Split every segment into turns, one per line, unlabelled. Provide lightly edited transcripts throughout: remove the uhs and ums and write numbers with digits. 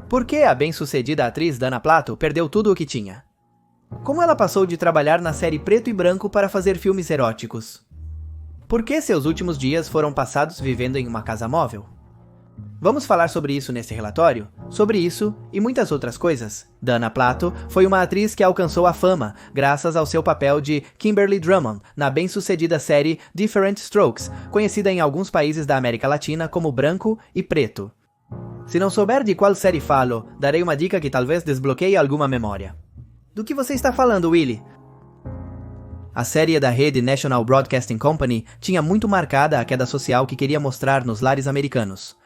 Por que a bem-sucedida atriz Dana Plato perdeu tudo o que tinha? Como ela passou de trabalhar na série preto e branco para fazer filmes eróticos? Por que seus últimos dias foram passados vivendo em uma casa móvel? Vamos falar sobre isso nesse relatório? Sobre isso e muitas outras coisas. Dana Plato foi uma atriz que alcançou a fama graças ao seu papel de Kimberly Drummond na bem-sucedida série Diff'rent Strokes, conhecida em alguns países da América Latina como Branco e Preto. Se não souber de qual série falo, darei uma dica que talvez desbloqueie alguma memória. Do que você está falando, Willy? A série da rede National Broadcasting Company tinha muito marcada a queda social que queria mostrar nos lares americanos.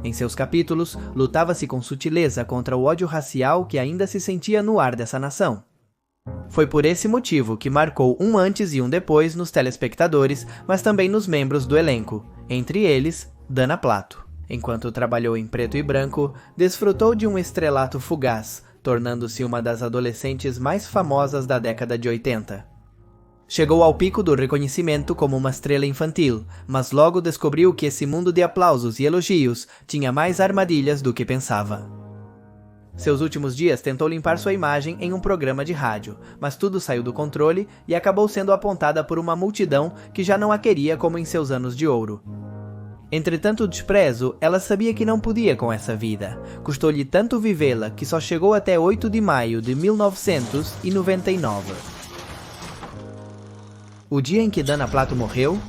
Em seus capítulos, lutava-se com sutileza contra o ódio racial que ainda se sentia no ar dessa nação. Foi por esse motivo que marcou um antes e um depois nos telespectadores, mas também nos membros do elenco, entre eles, Dana Plato. Enquanto trabalhou em preto e branco, desfrutou de um estrelato fugaz, tornando-se uma das adolescentes mais famosas da década de 80. Chegou ao pico do reconhecimento como uma estrela infantil, mas logo descobriu que esse mundo de aplausos e elogios tinha mais armadilhas do que pensava. Seus últimos dias tentou limpar sua imagem em um programa de rádio, mas tudo saiu do controle e acabou sendo apontada por uma multidão que já não a queria como em seus anos de ouro. Entre tanto desprezo, ela sabia que não podia com essa vida. Custou-lhe tanto vivê-la que só chegou até 8 de maio de 1999. O dia em que Dana Plato morreu?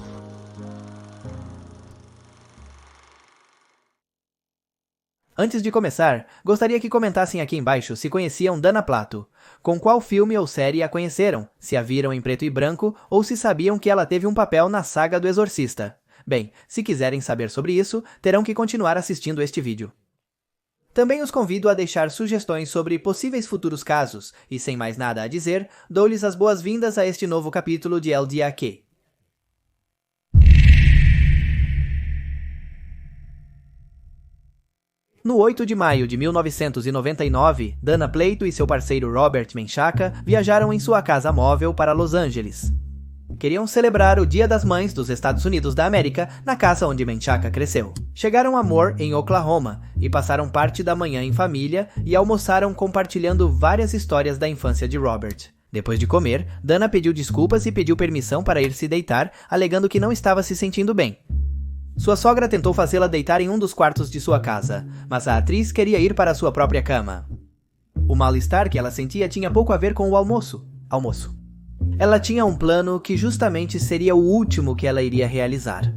Antes de começar, gostaria que comentassem aqui embaixo se conheciam Dana Plato. Com qual filme ou série a conheceram? Se a viram em preto e branco ou se sabiam que ela teve um papel na saga do Exorcista? Bem, se quiserem saber sobre isso, terão que continuar assistindo este vídeo. Também os convido a deixar sugestões sobre possíveis futuros casos, e sem mais nada a dizer, dou-lhes as boas-vindas a este novo capítulo de LDAQ. No 8 de maio de 1999, Dana Plato e seu parceiro Robert Menchaca viajaram em sua casa móvel para Los Angeles. Queriam celebrar o Dia das Mães dos Estados Unidos da América na casa onde Menchaca cresceu. Chegaram a Moore, em Oklahoma, e passaram parte da manhã em família e almoçaram compartilhando várias histórias da infância de Robert. Depois de comer, Dana pediu desculpas e pediu permissão para ir se deitar, alegando que não estava se sentindo bem. Sua sogra tentou fazê-la deitar em um dos quartos de sua casa, mas a atriz queria ir para sua própria cama. O mal-estar que ela sentia tinha pouco a ver com o almoço. Ela tinha um plano que justamente seria o último que ela iria realizar.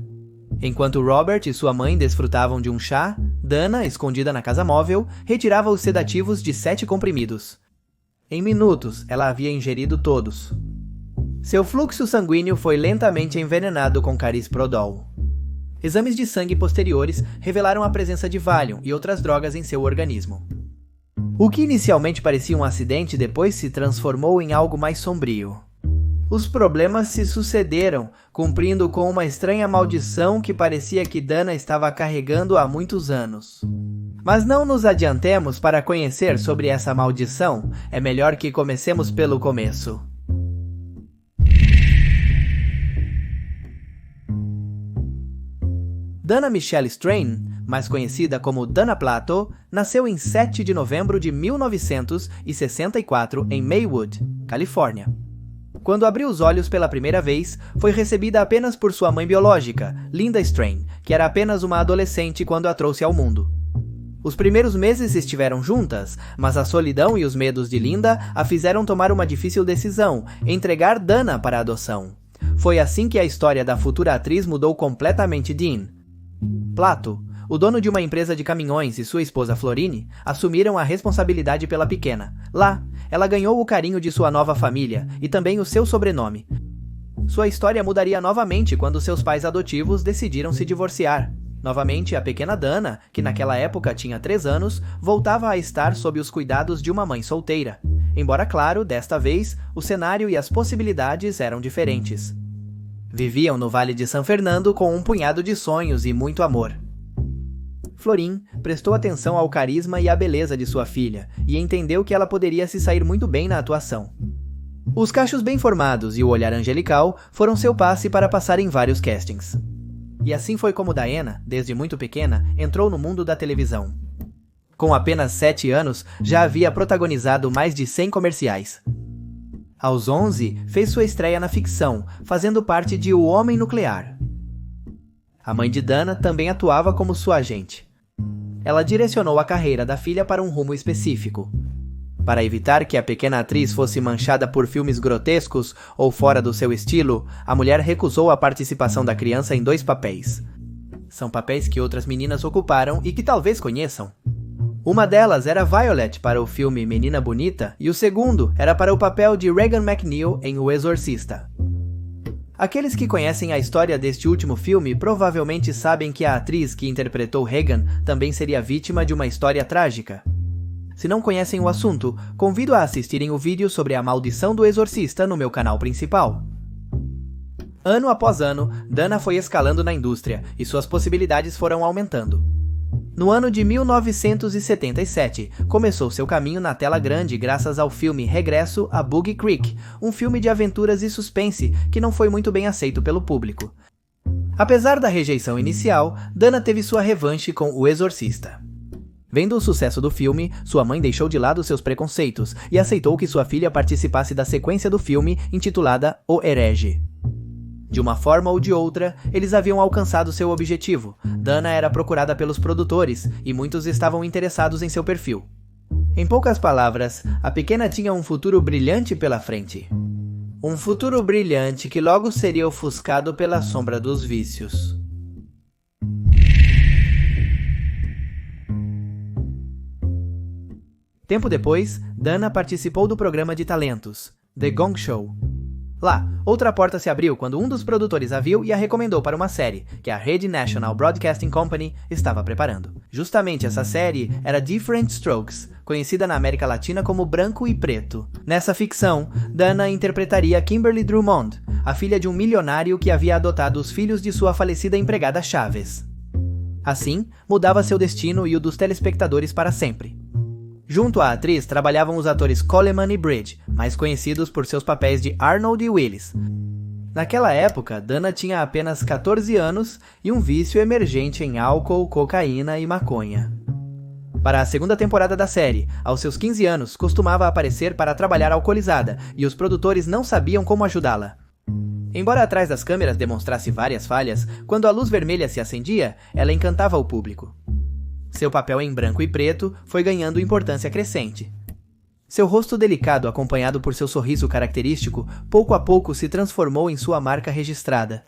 Enquanto Robert e sua mãe desfrutavam de um chá, Dana, escondida na casa móvel, retirava os sedativos de 7 comprimidos. Em minutos, ela havia ingerido todos. Seu fluxo sanguíneo foi lentamente envenenado com Carisoprodol. Exames de sangue posteriores revelaram a presença de Valium e outras drogas em seu organismo. O que inicialmente parecia um acidente depois se transformou em algo mais sombrio. Os problemas se sucederam, cumprindo com uma estranha maldição que parecia que Dana estava carregando há muitos anos. Mas não nos adiantemos para conhecer sobre essa maldição, é melhor que comecemos pelo começo. Dana Michelle Strain, mais conhecida como Dana Plato, nasceu em 7 de novembro de 1964 em Maywood, Califórnia. Quando abriu os olhos pela primeira vez, foi recebida apenas por sua mãe biológica, Linda Strain, que era apenas uma adolescente quando a trouxe ao mundo. Os primeiros meses estiveram juntas, mas a solidão e os medos de Linda a fizeram tomar uma difícil decisão, entregar Dana para a adoção. Foi assim que a história da futura atriz mudou completamente. Dean Plato, o dono de uma empresa de caminhões, e sua esposa Florine assumiram a responsabilidade pela pequena. Lá, ela ganhou o carinho de sua nova família e também o seu sobrenome. Sua história mudaria novamente quando seus pais adotivos decidiram se divorciar. Novamente, a pequena Dana, que naquela época tinha 3 anos, voltava a estar sob os cuidados de uma mãe solteira. Embora, claro, desta vez, o cenário e as possibilidades eram diferentes. Viviam no Vale de San Fernando com um punhado de sonhos e muito amor. Florin prestou atenção ao carisma e à beleza de sua filha e entendeu que ela poderia se sair muito bem na atuação. Os cachos bem formados e o olhar angelical foram seu passe para passar em vários castings. E assim foi como Diana, desde muito pequena, entrou no mundo da televisão. Com apenas 7 anos, já havia protagonizado mais de 100 comerciais. Aos 11, fez sua estreia na ficção, fazendo parte de O Homem Nuclear. A mãe de Dana também atuava como sua agente. Ela direcionou a carreira da filha para um rumo específico. Para evitar que a pequena atriz fosse manchada por filmes grotescos ou fora do seu estilo, a mulher recusou a participação da criança em 2 papéis. São papéis que outras meninas ocuparam e que talvez conheçam. Uma delas era Violet para o filme Menina Bonita e o segundo era para o papel de Regan McNeil em O Exorcista. Aqueles que conhecem a história deste último filme provavelmente sabem que a atriz que interpretou Regan também seria vítima de uma história trágica. Se não conhecem o assunto, convido a assistirem o vídeo sobre a maldição do exorcista no meu canal principal. Ano após ano, Dana foi escalando na indústria e suas possibilidades foram aumentando. No ano de 1977, começou seu caminho na tela grande graças ao filme Regresso a Boogie Creek, um filme de aventuras e suspense que não foi muito bem aceito pelo público. Apesar da rejeição inicial, Dana teve sua revanche com O Exorcista. Vendo o sucesso do filme, sua mãe deixou de lado seus preconceitos e aceitou que sua filha participasse da sequência do filme intitulada O Herege. De uma forma ou de outra, eles haviam alcançado seu objetivo. Dana era procurada pelos produtores e muitos estavam interessados em seu perfil. Em poucas palavras, a pequena tinha um futuro brilhante pela frente. Um futuro brilhante que logo seria ofuscado pela sombra dos vícios. Tempo depois, Dana participou do programa de talentos, The Gong Show. Lá, outra porta se abriu quando um dos produtores a viu e a recomendou para uma série que a rede National Broadcasting Company estava preparando. Justamente essa série era Diff'rent Strokes, conhecida na América Latina como Branco e Preto. Nessa ficção, Dana interpretaria Kimberly Drummond, a filha de um milionário que havia adotado os filhos de sua falecida empregada Chaves. Assim, mudava seu destino e o dos telespectadores para sempre. Junto à atriz trabalhavam os atores Coleman e Bridge, mais conhecidos por seus papéis de Arnold e Willis. Naquela época, Dana tinha apenas 14 anos e um vício emergente em álcool, cocaína e maconha. Para a segunda temporada da série, aos seus 15 anos, costumava aparecer para trabalhar alcoolizada e os produtores não sabiam como ajudá-la. Embora atrás das câmeras demonstrasse várias falhas, quando a luz vermelha se acendia, ela encantava o público. Seu papel em Branco e Preto foi ganhando importância crescente. Seu rosto delicado, acompanhado por seu sorriso característico, pouco a pouco se transformou em sua marca registrada.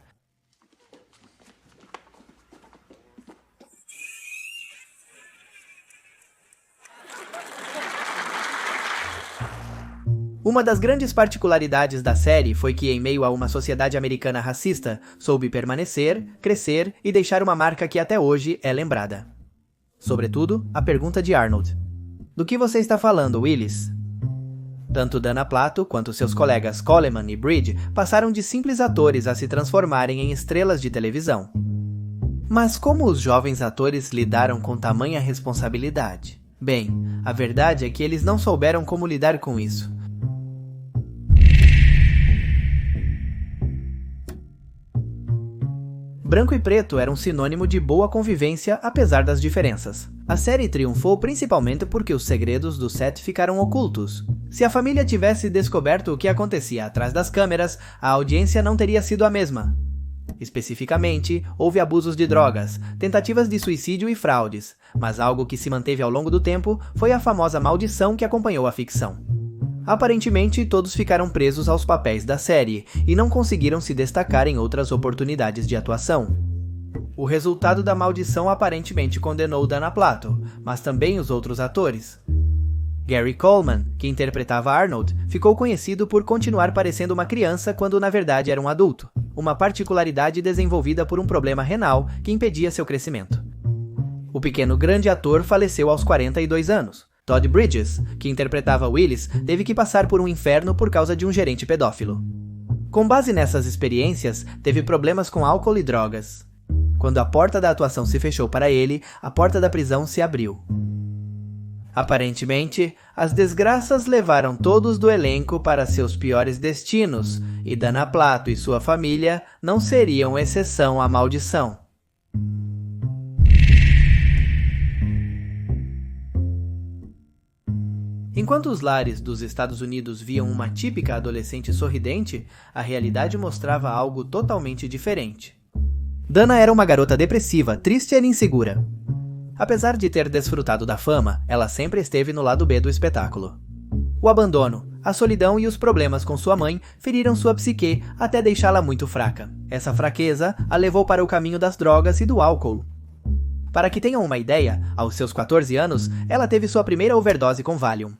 Uma das grandes particularidades da série foi que, em meio a uma sociedade americana racista, soube permanecer, crescer e deixar uma marca que até hoje é lembrada. Sobretudo, a pergunta de Arnold. Do que você está falando, Willis? Tanto Dana Plato quanto seus colegas Coleman e Bridge passaram de simples atores a se transformarem em estrelas de televisão. Mas como os jovens atores lidaram com tamanha responsabilidade? Bem, a verdade é que eles não souberam como lidar com isso. Branco e Preto era um sinônimo de boa convivência apesar das diferenças. A série triunfou principalmente porque os segredos do set ficaram ocultos. Se a família tivesse descoberto o que acontecia atrás das câmeras, a audiência não teria sido a mesma. Especificamente, houve abusos de drogas, tentativas de suicídio e fraudes, mas algo que se manteve ao longo do tempo foi a famosa maldição que acompanhou a ficção. Aparentemente, todos ficaram presos aos papéis da série e não conseguiram se destacar em outras oportunidades de atuação. O resultado da maldição aparentemente condenou Dana Plato, mas também os outros atores. Gary Coleman, que interpretava Arnold, ficou conhecido por continuar parecendo uma criança quando na verdade era um adulto, uma particularidade desenvolvida por um problema renal que impedia seu crescimento. O pequeno grande ator faleceu aos 42 anos. Todd Bridges, que interpretava Willis, teve que passar por um inferno por causa de um gerente pedófilo. Com base nessas experiências, teve problemas com álcool e drogas. Quando a porta da atuação se fechou para ele, a porta da prisão se abriu. Aparentemente, as desgraças levaram todos do elenco para seus piores destinos, e Dana Plato e sua família não seriam exceção à maldição. Enquanto os lares dos Estados Unidos viam uma típica adolescente sorridente, a realidade mostrava algo totalmente diferente. Dana era uma garota depressiva, triste e insegura. Apesar de ter desfrutado da fama, ela sempre esteve no lado B do espetáculo. O abandono, a solidão e os problemas com sua mãe feriram sua psique até deixá-la muito fraca. Essa fraqueza a levou para o caminho das drogas e do álcool. Para que tenham uma ideia, aos seus 14 anos, ela teve sua primeira overdose com Valium.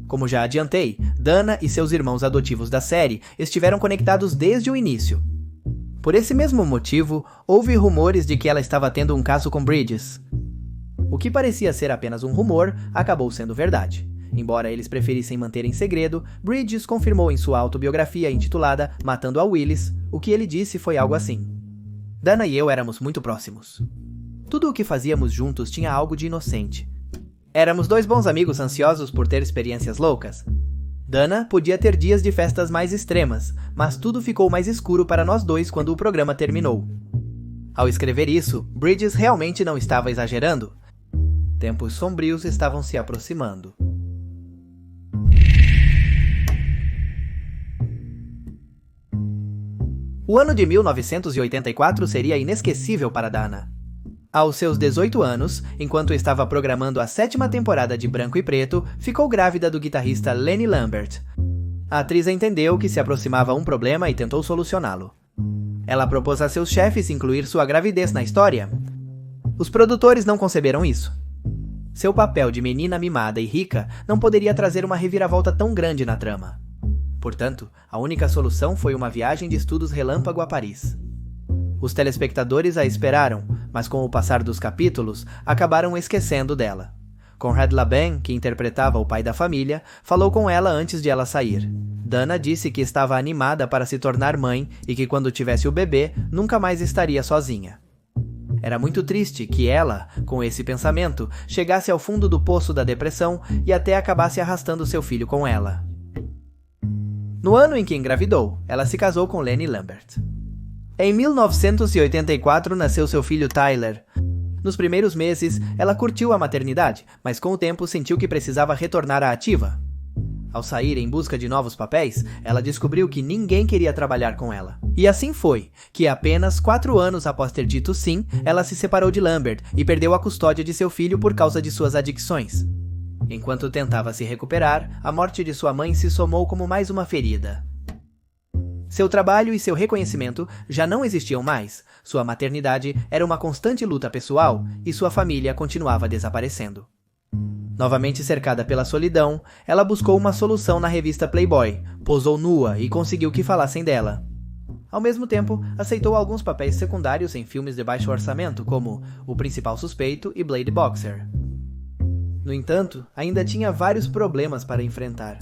Como já adiantei, Dana e seus irmãos adotivos da série estiveram conectados desde o início. Por esse mesmo motivo, houve rumores de que ela estava tendo um caso com Bridges. O que parecia ser apenas um rumor, acabou sendo verdade. Embora eles preferissem manter em segredo, Bridges confirmou em sua autobiografia intitulada Matando a Willis, o que ele disse foi algo assim: Dana e eu éramos muito próximos. Tudo o que fazíamos juntos tinha algo de inocente. Éramos dois bons amigos ansiosos por ter experiências loucas. Dana podia ter dias de festas mais extremas, mas tudo ficou mais escuro para nós dois quando o programa terminou. Ao escrever isso, Bridges realmente não estava exagerando. Tempos sombrios estavam se aproximando. O ano de 1984 seria inesquecível para Dana. Aos seus 18 anos, enquanto estava programando a 7ª temporada de Branco e Preto, ficou grávida do guitarrista Lenny Lambert. A atriz entendeu que se aproximava um problema e tentou solucioná-lo. Ela propôs a seus chefes incluir sua gravidez na história. Os produtores não conceberam isso. Seu papel de menina mimada e rica não poderia trazer uma reviravolta tão grande na trama. Portanto, a única solução foi uma viagem de estudos relâmpago a Paris. Os telespectadores a esperaram, mas com o passar dos capítulos, acabaram esquecendo dela. Conrad Laban, que interpretava o pai da família, falou com ela antes de ela sair. Dana disse que estava animada para se tornar mãe e que quando tivesse o bebê, nunca mais estaria sozinha. Era muito triste que ela, com esse pensamento, chegasse ao fundo do poço da depressão e até acabasse arrastando seu filho com ela. No ano em que engravidou, ela se casou com Lenny Lambert. Em 1984 nasceu seu filho Tyler. Nos primeiros meses, ela curtiu a maternidade, mas com o tempo sentiu que precisava retornar à ativa. Ao sair em busca de novos papéis, ela descobriu que ninguém queria trabalhar com ela. E assim foi, que apenas 4 anos após ter dito sim, ela se separou de Lambert e perdeu a custódia de seu filho por causa de suas adicções. Enquanto tentava se recuperar, a morte de sua mãe se somou como mais uma ferida. Seu trabalho e seu reconhecimento já não existiam mais, sua maternidade era uma constante luta pessoal e sua família continuava desaparecendo. Novamente cercada pela solidão, ela buscou uma solução na revista Playboy, posou nua e conseguiu que falassem dela. Ao mesmo tempo, aceitou alguns papéis secundários em filmes de baixo orçamento, como O Principal Suspeito e Blade Boxer. No entanto, ainda tinha vários problemas para enfrentar.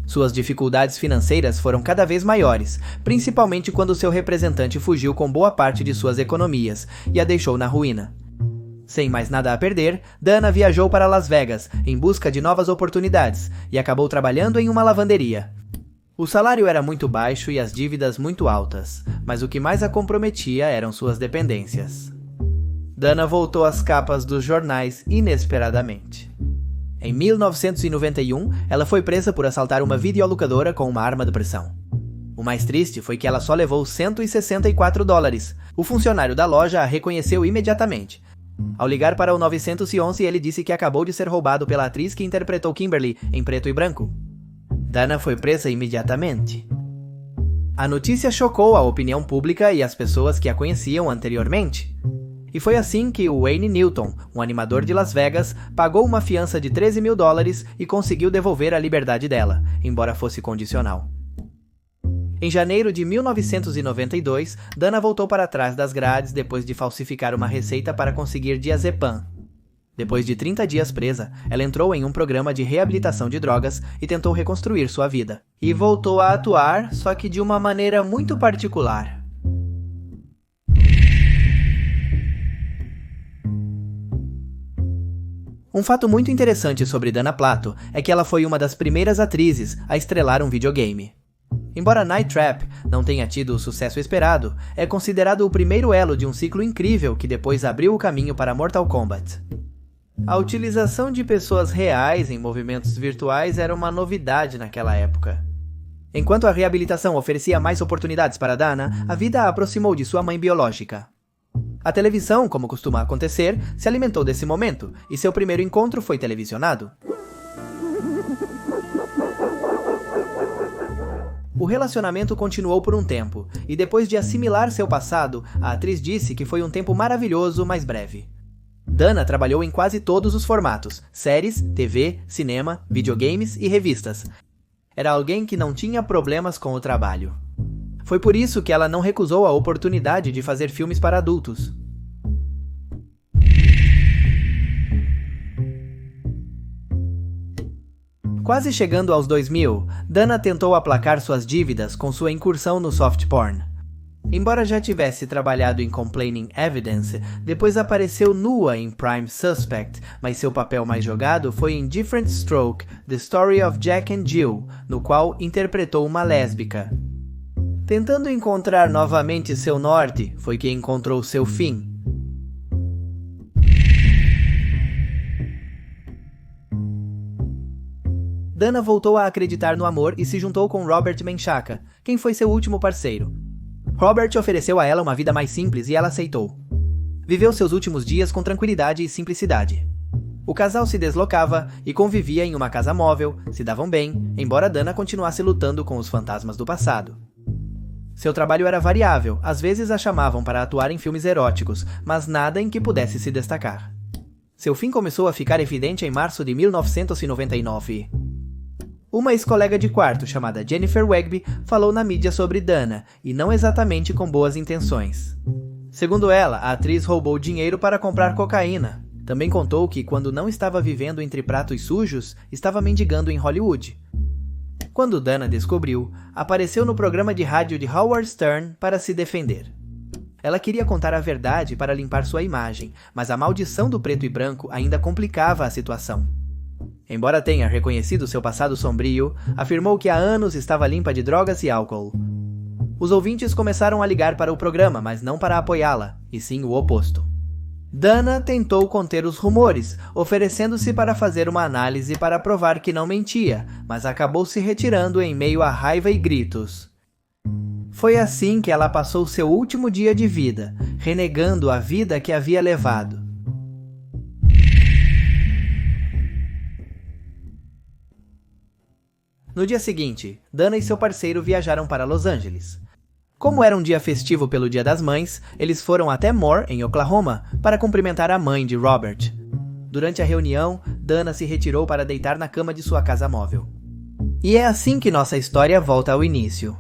Suas dificuldades financeiras foram cada vez maiores, principalmente quando seu representante fugiu com boa parte de suas economias e a deixou na ruína. Sem mais nada a perder, Dana viajou para Las Vegas em busca de novas oportunidades e acabou trabalhando em uma lavanderia. O salário era muito baixo e as dívidas muito altas, mas o que mais a comprometia eram suas dependências. Dana voltou às capas dos jornais inesperadamente. Em 1991, ela foi presa por assaltar uma videolocadora com uma arma de pressão. O mais triste foi que ela só levou $164. O funcionário da loja a reconheceu imediatamente. Ao ligar para o 911, ele disse que acabou de ser roubado pela atriz que interpretou Kimberly em Preto e Branco. Dana foi presa imediatamente. A notícia chocou a opinião pública e as pessoas que a conheciam anteriormente. E foi assim que Wayne Newton, um animador de Las Vegas, pagou uma fiança de $13 mil e conseguiu devolver a liberdade dela, embora fosse condicional. Em janeiro de 1992, Dana voltou para trás das grades depois de falsificar uma receita para conseguir diazepam. Depois de 30 dias presa, ela entrou em um programa de reabilitação de drogas e tentou reconstruir sua vida. E voltou a atuar, só que de uma maneira muito particular. Um fato muito interessante sobre Dana Plato é que ela foi uma das primeiras atrizes a estrelar um videogame. Embora Night Trap não tenha tido o sucesso esperado, é considerado o primeiro elo de um ciclo incrível que depois abriu o caminho para Mortal Kombat. A utilização de pessoas reais em movimentos virtuais era uma novidade naquela época. Enquanto a reabilitação oferecia mais oportunidades para Dana, a vida a aproximou de sua mãe biológica. A televisão, como costuma acontecer, se alimentou desse momento, e seu primeiro encontro foi televisionado. O relacionamento continuou por um tempo, e depois de assimilar seu passado, a atriz disse que foi um tempo maravilhoso, mas breve. Dana trabalhou em quase todos os formatos: séries, TV, cinema, videogames e revistas. Era alguém que não tinha problemas com o trabalho. Foi por isso que ela não recusou a oportunidade de fazer filmes para adultos. Quase chegando aos 2000, Dana tentou aplacar suas dívidas com sua incursão no soft porn. Embora já tivesse trabalhado em Complaining Evidence, depois apareceu nua em Prime Suspect, mas seu papel mais jogado foi em Different Stroke, The Story of Jack and Jill, no qual interpretou uma lésbica. Tentando encontrar novamente seu norte, foi que encontrou seu fim. Dana voltou a acreditar no amor e se juntou com Robert Menchaca, quem foi seu último parceiro. Robert ofereceu a ela uma vida mais simples e ela aceitou. Viveu seus últimos dias com tranquilidade e simplicidade. O casal se deslocava e convivia em uma casa móvel, se davam bem, embora Dana continuasse lutando com os fantasmas do passado. Seu trabalho era variável, às vezes a chamavam para atuar em filmes eróticos, mas nada em que pudesse se destacar. Seu fim começou a ficar evidente em março de 1999. Uma ex-colega de quarto chamada Jennifer Wegby falou na mídia sobre Dana, e não exatamente com boas intenções. Segundo ela, a atriz roubou dinheiro para comprar cocaína. Também contou que, quando não estava vivendo entre pratos sujos, estava mendigando em Hollywood. Quando Dana descobriu, apareceu no programa de rádio de Howard Stern para se defender. Ela queria contar a verdade para limpar sua imagem, mas a maldição do preto e branco ainda complicava a situação. Embora tenha reconhecido seu passado sombrio, afirmou que há anos estava limpa de drogas e álcool. Os ouvintes começaram a ligar para o programa, mas não para apoiá-la, e sim o oposto. Dana tentou conter os rumores, oferecendo-se para fazer uma análise para provar que não mentia, mas acabou se retirando em meio a raiva e gritos. Foi assim que ela passou seu último dia de vida, renegando a vida que havia levado. No dia seguinte, Dana e seu parceiro viajaram para Los Angeles. Como era um dia festivo pelo Dia das Mães, eles foram até Moore, em Oklahoma, para cumprimentar a mãe de Robert. Durante a reunião, Dana se retirou para deitar na cama de sua casa móvel. E é assim que nossa história volta ao início.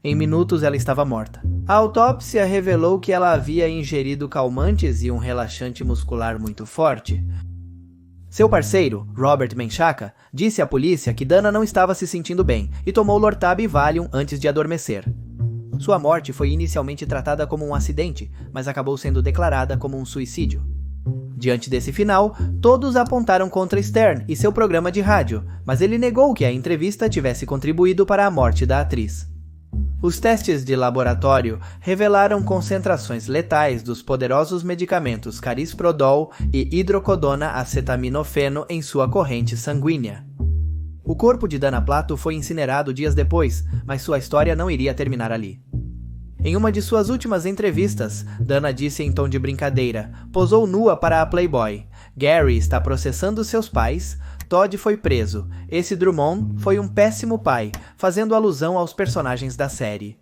Em minutos ela estava morta. A autópsia revelou que ela havia ingerido calmantes e um relaxante muscular muito forte. Seu parceiro, Robert Menchaca, disse à polícia que Dana não estava se sentindo bem e tomou Lortab e Valium antes de adormecer. Sua morte foi inicialmente tratada como um acidente, mas acabou sendo declarada como um suicídio. Diante desse final, todos apontaram contra Stern e seu programa de rádio, mas ele negou que a entrevista tivesse contribuído para a morte da atriz. Os testes de laboratório revelaram concentrações letais dos poderosos medicamentos Carisprolol e hidrocodona acetaminofeno em sua corrente sanguínea. O corpo de Dana Plato foi incinerado dias depois, mas sua história não iria terminar ali. Em uma de suas últimas entrevistas, Dana disse em tom de brincadeira: posou nua para a Playboy. Gary está processando seus pais. Todd foi preso. Esse Drummond foi um péssimo pai, fazendo alusão aos personagens da série.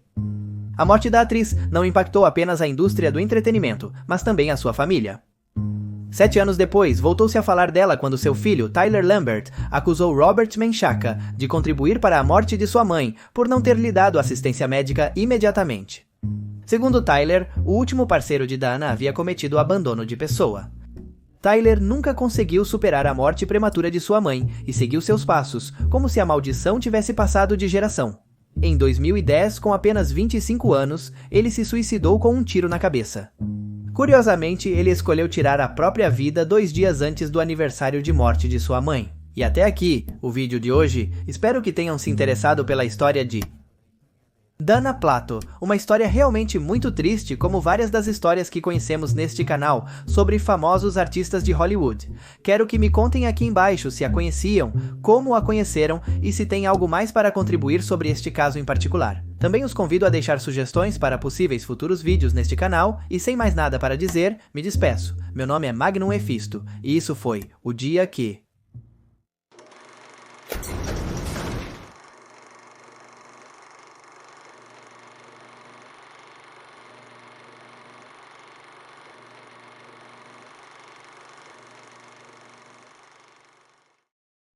A morte da atriz não impactou apenas a indústria do entretenimento, mas também a sua família. 7 anos depois, voltou-se a falar dela quando seu filho, Tyler Lambert, acusou Robert Menchaca de contribuir para a morte de sua mãe por não ter lhe dado assistência médica imediatamente. Segundo Tyler, o último parceiro de Dana havia cometido abandono de pessoa. Tyler nunca conseguiu superar a morte prematura de sua mãe e seguiu seus passos, como se a maldição tivesse passado de geração. Em 2010, com apenas 25 anos, ele se suicidou com um tiro na cabeça. Curiosamente, ele escolheu tirar a própria vida 2 dias antes do aniversário de morte de sua mãe. E até aqui, o vídeo de hoje. Espero que tenham se interessado pela história de Dana Plato, uma história realmente muito triste, como várias das histórias que conhecemos neste canal sobre famosos artistas de Hollywood. Quero que me contem aqui embaixo se a conheciam, como a conheceram e se tem algo mais para contribuir sobre este caso em particular. Também os convido a deixar sugestões para possíveis futuros vídeos neste canal e sem mais nada para dizer, me despeço. Meu nome é Magnum Efisto e isso foi O Dia Que...